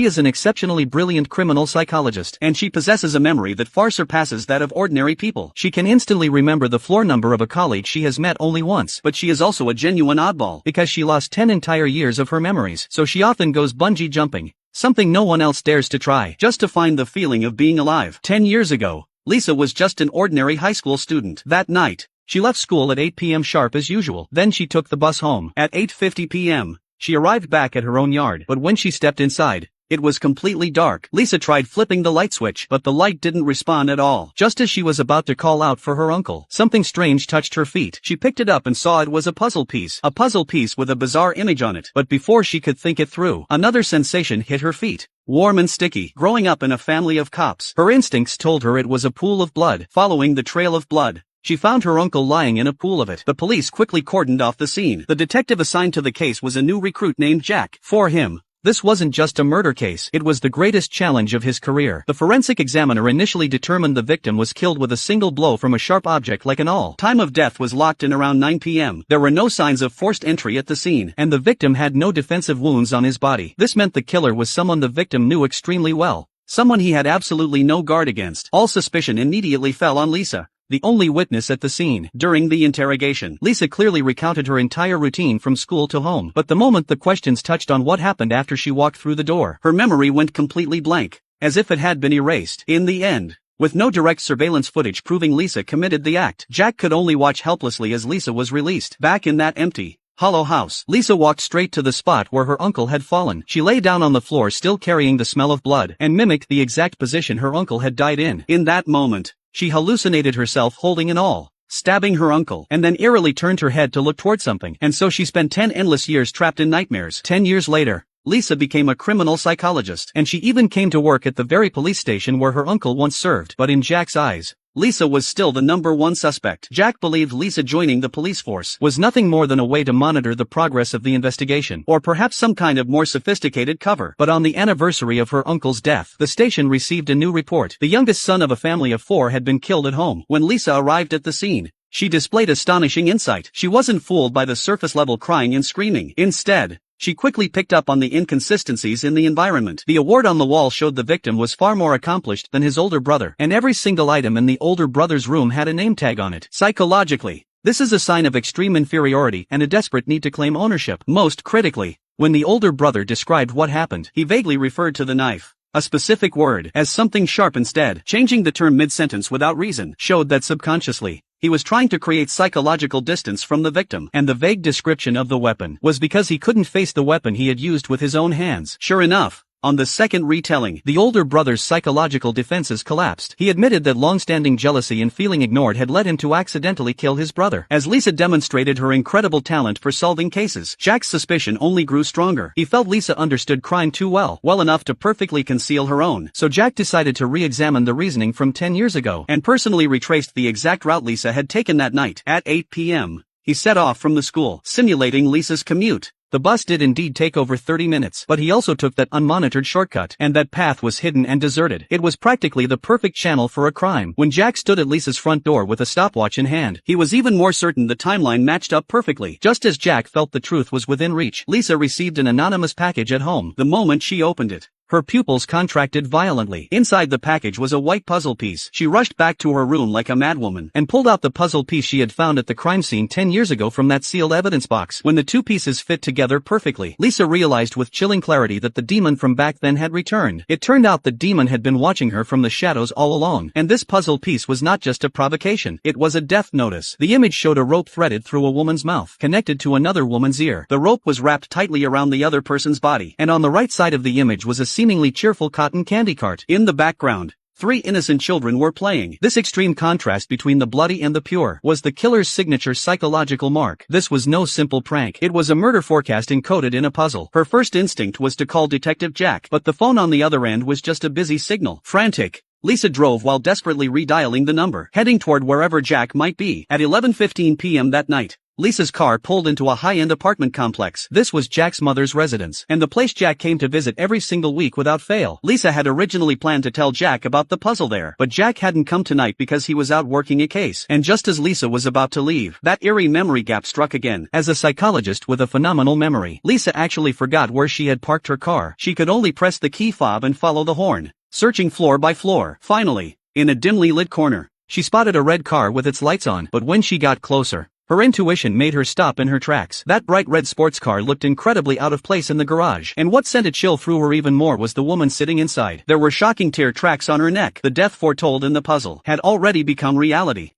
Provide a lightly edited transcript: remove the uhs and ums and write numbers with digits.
She is an exceptionally brilliant criminal psychologist, and she possesses a memory that far surpasses that of ordinary people. She can instantly remember the floor number of a colleague she has met only once. But she is also a genuine oddball, because she lost 10 entire years of her memories, so she often goes bungee jumping, something no one else dares to try, just to find the feeling of being alive. 10 years ago, Lisa was just an ordinary high school student. That night, she left school at 8 p.m. sharp as usual. Then she took the bus home. At 8:50 p.m., she arrived back at her own yard, but when she stepped inside, it was completely dark. Lisa tried flipping the light switch, but the light didn't respond at all. Just as she was about to call out for her uncle, something strange touched her feet. She picked it up and saw it was a puzzle piece. A puzzle piece with a bizarre image on it. But before she could think it through, another sensation hit her feet. Warm and sticky. Growing up in a family of cops, her instincts told her it was a pool of blood. Following the trail of blood, she found her uncle lying in a pool of it. The police quickly cordoned off the scene. The detective assigned to the case was a new recruit named Jack. For him, this wasn't just a murder case, it was the greatest challenge of his career. The forensic examiner initially determined the victim was killed with a single blow from a sharp object like an awl. Time of death was locked in around 9 p.m. There were no signs of forced entry at the scene, and the victim had no defensive wounds on his body. This meant the killer was someone the victim knew extremely well, someone he had absolutely no guard against. All suspicion immediately fell on Lisa, the only witness at the scene. During the interrogation, Lisa clearly recounted her entire routine from school to home. But the moment the questions touched on what happened after she walked through the door, her memory went completely blank, as if it had been erased. In the end, with no direct surveillance footage proving Lisa committed the act, Jack could only watch helplessly as Lisa was released. Back in that empty, hollow house, Lisa walked straight to the spot where her uncle had fallen. She lay down on the floor still carrying the smell of blood, and mimicked the exact position her uncle had died in. In that moment, she hallucinated herself holding an awl, stabbing her uncle, and then eerily turned her head to look toward something. And so she spent 10 endless years trapped in nightmares. 10 years later, Lisa became a criminal psychologist, and she even came to work at the very police station where her uncle once served. But in Jack's eyes, Lisa was still the #1 suspect. Jack believed Lisa joining the police force was nothing more than a way to monitor the progress of the investigation, or perhaps some kind of more sophisticated cover. But on the anniversary of her uncle's death, the station received a new report. The youngest son of a family of 4 had been killed at home. When Lisa arrived at the scene, she displayed astonishing insight. She wasn't fooled by the surface-level crying and screaming. Instead, she quickly picked up on the inconsistencies in the environment. The award on the wall showed the victim was far more accomplished than his older brother, and every single item in the older brother's room had a name tag on it. Psychologically, this is a sign of extreme inferiority and a desperate need to claim ownership. Most critically, when the older brother described what happened, he vaguely referred to the knife, a specific word, as something sharp instead. Changing the term mid-sentence without reason showed that subconsciously, he was trying to create psychological distance from the victim. And the vague description of the weapon was because he couldn't face the weapon he had used with his own hands. Sure enough, on the second retelling, the older brother's psychological defenses collapsed. He admitted that long-standing jealousy and feeling ignored had led him to accidentally kill his brother. As Lisa demonstrated her incredible talent for solving cases, Jack's suspicion only grew stronger. He felt Lisa understood crime too well enough to perfectly conceal her own. So Jack decided to re-examine the reasoning from 10 years ago, and personally retraced the exact route Lisa had taken that night. At 8 p.m., he set off from the school, simulating Lisa's commute. The bus did indeed take over 30 minutes, but he also took that unmonitored shortcut, and that path was hidden and deserted. It was practically the perfect channel for a crime. When Jack stood at Lisa's front door with a stopwatch in hand, he was even more certain the timeline matched up perfectly. Just as Jack felt the truth was within reach, Lisa received an anonymous package at home. The moment she opened it, her pupils contracted violently. Inside the package was a white puzzle piece. She rushed back to her room like a madwoman, and pulled out the puzzle piece she had found at the crime scene 10 years ago from that sealed evidence box. When the two pieces fit together perfectly, Lisa realized with chilling clarity that the demon from back then had returned. It turned out the demon had been watching her from the shadows all along, and this puzzle piece was not just a provocation, it was a death notice. The image showed a rope threaded through a woman's mouth, connected to another woman's ear. The rope was wrapped tightly around the other person's body, and on the right side of the image was a seemingly cheerful cotton candy cart. In the background, 3 innocent children were playing. This extreme contrast between the bloody and the pure was the killer's signature psychological mark. This was no simple prank. It was a murder forecast encoded in a puzzle. Her first instinct was to call Detective Jack, but the phone on the other end was just a busy signal. Frantic, Lisa drove while desperately redialing the number, heading toward wherever Jack might be. At 11:15 p.m. that night, Lisa's car pulled into a high-end apartment complex. This was Jack's mother's residence, and the place Jack came to visit every single week without fail. Lisa had originally planned to tell Jack about the puzzle there, but Jack hadn't come tonight because he was out working a case. And just as Lisa was about to leave, that eerie memory gap struck again. As a psychologist with a phenomenal memory, Lisa actually forgot where she had parked her car. She could only press the key fob and follow the horn, searching floor by floor. Finally, in a dimly lit corner, she spotted a red car with its lights on, but when she got closer, her intuition made her stop in her tracks. That bright red sports car looked incredibly out of place in the garage, and what sent a chill through her even more was the woman sitting inside. There were shocking tear tracks on her neck. The death foretold in the puzzle had already become reality.